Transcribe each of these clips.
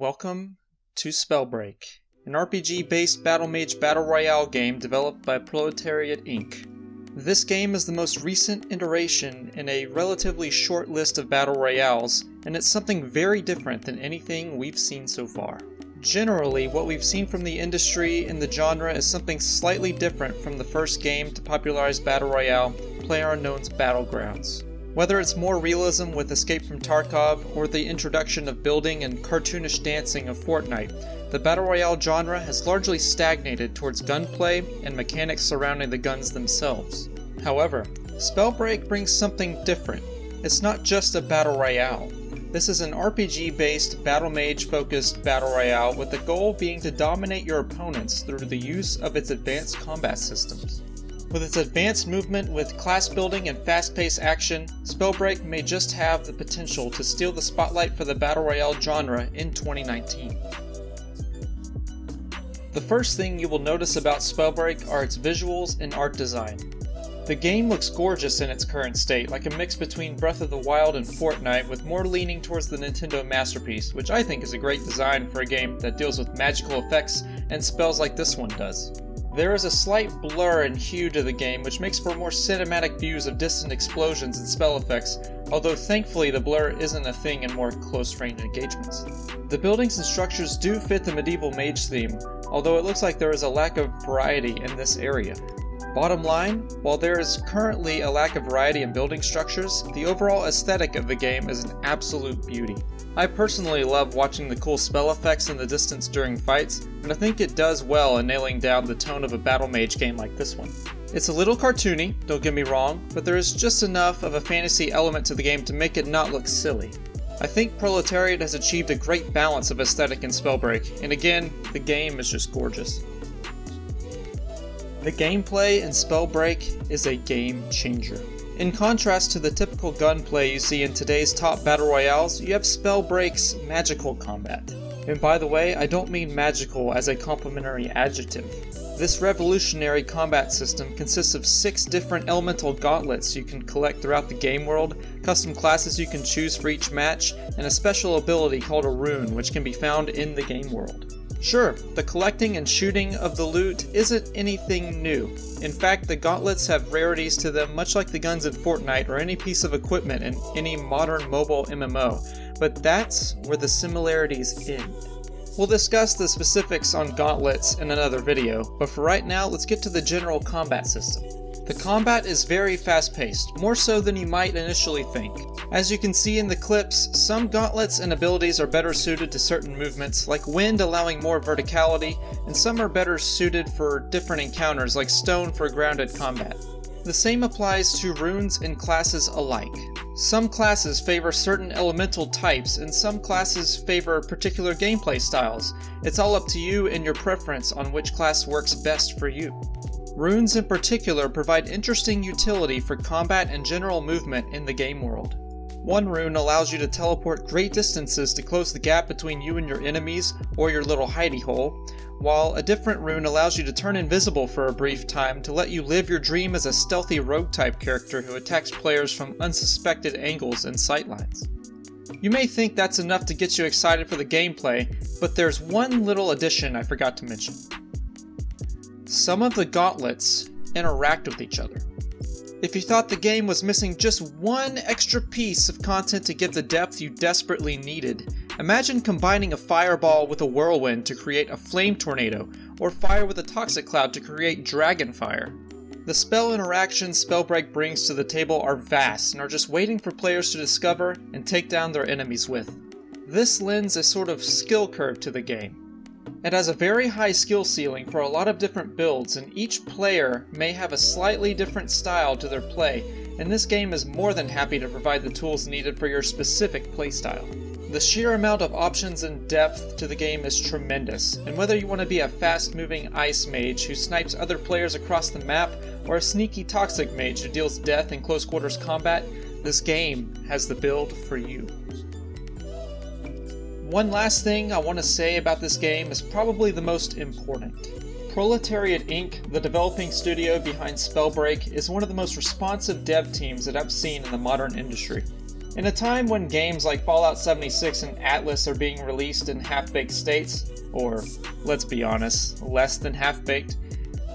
Welcome to SPELLBREAK, an RPG-based Battle Mage Battle Royale game developed by Proletariat Inc. This game is the most recent iteration in a relatively short list of Battle Royales, and it's something very different than anything we've seen so far. Generally, what we've seen from the industry in the genre is something slightly different from the first game to popularize Battle Royale, PlayerUnknown's Battlegrounds. Whether it's more realism with Escape from Tarkov, or the introduction of building and cartoonish dancing of Fortnite, the Battle Royale genre has largely stagnated towards gunplay and mechanics surrounding the guns themselves. However, SPELLBREAK brings something different. It's not just a Battle Royale. This is an RPG-based, Battle Mage-focused Battle Royale with the goal being to dominate your opponents through the use of its advanced combat systems. With its advanced movement with class building and fast-paced action, SPELLBREAK may just have the potential to steal the spotlight for the Battle Royale genre in 2019. The first thing you will notice about SPELLBREAK are its visuals and art design. The game looks gorgeous in its current state, like a mix between Breath of the Wild and Fortnite, with more leaning towards the Nintendo masterpiece, which I think is a great design for a game that deals with magical effects and spells like this one does. There is a slight blur and hue to the game, which makes for more cinematic views of distant explosions and spell effects, although thankfully the blur isn't a thing in more close-range engagements. The buildings and structures do fit the medieval mage theme, although it looks like there is a lack of variety in this area. Bottom line, while there is currently a lack of variety in building structures, the overall aesthetic of the game is an absolute beauty. I personally love watching the cool spell effects in the distance during fights, and I think it does well in nailing down the tone of a Battle Mage game like this one. It's a little cartoony, don't get me wrong, but there is just enough of a fantasy element to the game to make it not look silly. I think Proletariat has achieved a great balance of aesthetic in SPELLBREAK, and again, the game is just gorgeous. The gameplay in SPELLBREAK is a game changer. In contrast to the typical gunplay you see in today's top battle royales, you have SPELLBREAK's magical combat. And by the way, I don't mean magical as a complimentary adjective. This revolutionary combat system consists of 6 different elemental gauntlets you can collect throughout the game world, custom classes you can choose for each match, and a special ability called a rune which can be found in the game world. Sure, the collecting and shooting of the loot isn't anything new. In fact, the gauntlets have rarities to them much like the guns in Fortnite or any piece of equipment in any modern mobile MMO, but that's where the similarities end. We'll discuss the specifics on gauntlets in another video, but for right now, let's get to the general combat system. The combat is very fast-paced, more so than you might initially think. As you can see in the clips, some gauntlets and abilities are better suited to certain movements, like wind allowing more verticality, and some are better suited for different encounters, like stone for grounded combat. The same applies to runes and classes alike. Some classes favor certain elemental types, and some classes favor particular gameplay styles. It's all up to you and your preference on which class works best for you. Runes in particular provide interesting utility for combat and general movement in the game world. One rune allows you to teleport great distances to close the gap between you and your enemies or your little hidey hole, while a different rune allows you to turn invisible for a brief time to let you live your dream as a stealthy rogue-type character who attacks players from unsuspected angles and sightlines. You may think that's enough to get you excited for the gameplay, but there's one little addition I forgot to mention. Some of the gauntlets interact with each other. If you thought the game was missing just one extra piece of content to give the depth you desperately needed, imagine combining a fireball with a whirlwind to create a flame tornado, or fire with a toxic cloud to create dragon fire. The spell interactions SPELLBREAK brings to the table are vast and are just waiting for players to discover and take down their enemies with. This lends a sort of skill curve to the game. It has a very high skill ceiling for a lot of different builds, and each player may have a slightly different style to their play, and this game is more than happy to provide the tools needed for your specific playstyle. The sheer amount of options and depth to the game is tremendous, and whether you want to be a fast-moving ice mage who snipes other players across the map, or a sneaky toxic mage who deals death in close quarters combat, this game has the build for you. One last thing I want to say about this game is probably the most important. Proletariat Inc., the developing studio behind SPELLBREAK, is one of the most responsive dev teams that I've seen in the modern industry. In a time when games like Fallout 76 and Atlas are being released in half-baked states, or, let's be honest, less than half-baked,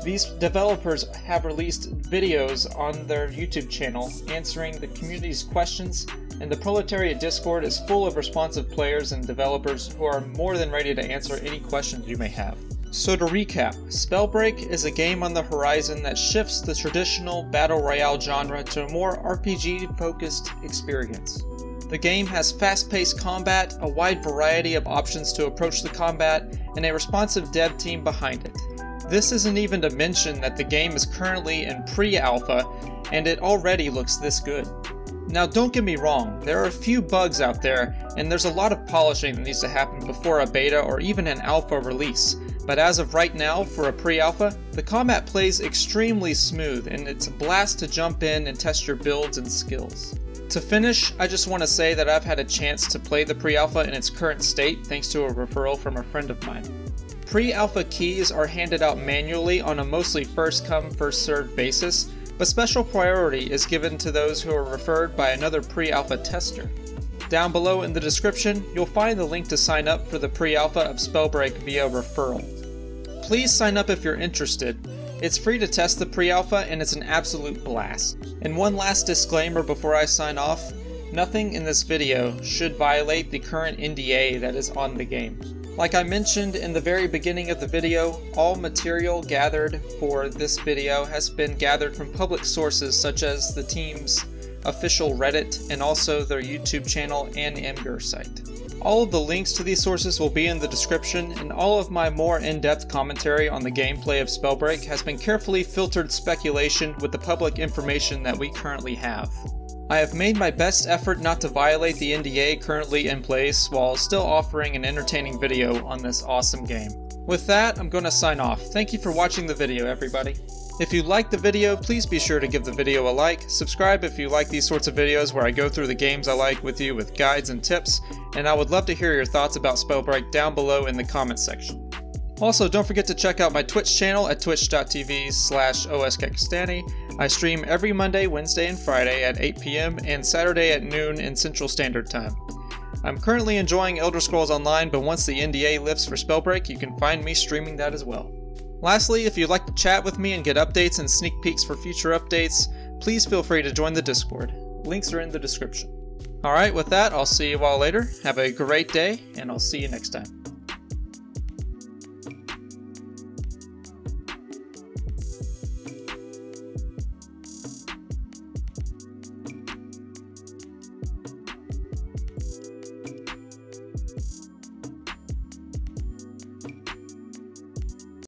these developers have released videos on their YouTube channel answering the community's questions, and the Proletariat Discord is full of responsive players and developers who are more than ready to answer any questions you may have. So to recap, SPELLBREAK is a game on the horizon that shifts the traditional Battle Royale genre to a more RPG-focused experience. The game has fast-paced combat, a wide variety of options to approach the combat, and a responsive dev team behind it. This isn't even to mention that the game is currently in pre-alpha, and it already looks this good. Now don't get me wrong, there are a few bugs out there, and there's a lot of polishing that needs to happen before a beta or even an alpha release. But as of right now, for a pre-alpha, the combat plays extremely smooth, and it's a blast to jump in and test your builds and skills. To finish, I just want to say that I've had a chance to play the pre-alpha in its current state thanks to a referral from a friend of mine. Pre-alpha keys are handed out manually on a mostly first-come, first-served basis, but special priority is given to those who are referred by another pre-alpha tester. Down below in the description, you'll find the link to sign up for the pre-alpha of SPELLBREAK via referral. Please sign up if you're interested. It's free to test the pre-alpha and it's an absolute blast. And one last disclaimer before I sign off, nothing in this video should violate the current NDA that is on the game. Like I mentioned in the very beginning of the video, all material gathered for this video has been gathered from public sources such as the team's official Reddit and also their YouTube channel and Imgur site. All of the links to these sources will be in the description, and all of my more in-depth commentary on the gameplay of SPELLBREAK has been carefully filtered speculation with the public information that we currently have. I have made my best effort not to violate the NDA currently in place while still offering an entertaining video on this awesome game. With that, I'm going to sign off. Thank you for watching the video, everybody. If you liked the video, please be sure to give the video a like, subscribe if you like these sorts of videos where I go through the games I like with you with guides and tips, and I would love to hear your thoughts about SPELLBREAK down below in the comments section. Also, don't forget to check out my Twitch channel at twitch.tv/oskekistani. I stream every Monday, Wednesday, and Friday at 8 p.m. and Saturday at noon in Central Standard Time. I'm currently enjoying Elder Scrolls Online, but once the NDA lifts for SPELLBREAK, you can find me streaming that as well. Lastly, if you'd like to chat with me and get updates and sneak peeks for future updates, please feel free to join the Discord. Links are in the description. Alright, with that, I'll see you all later. Have a great day, and I'll see you next time.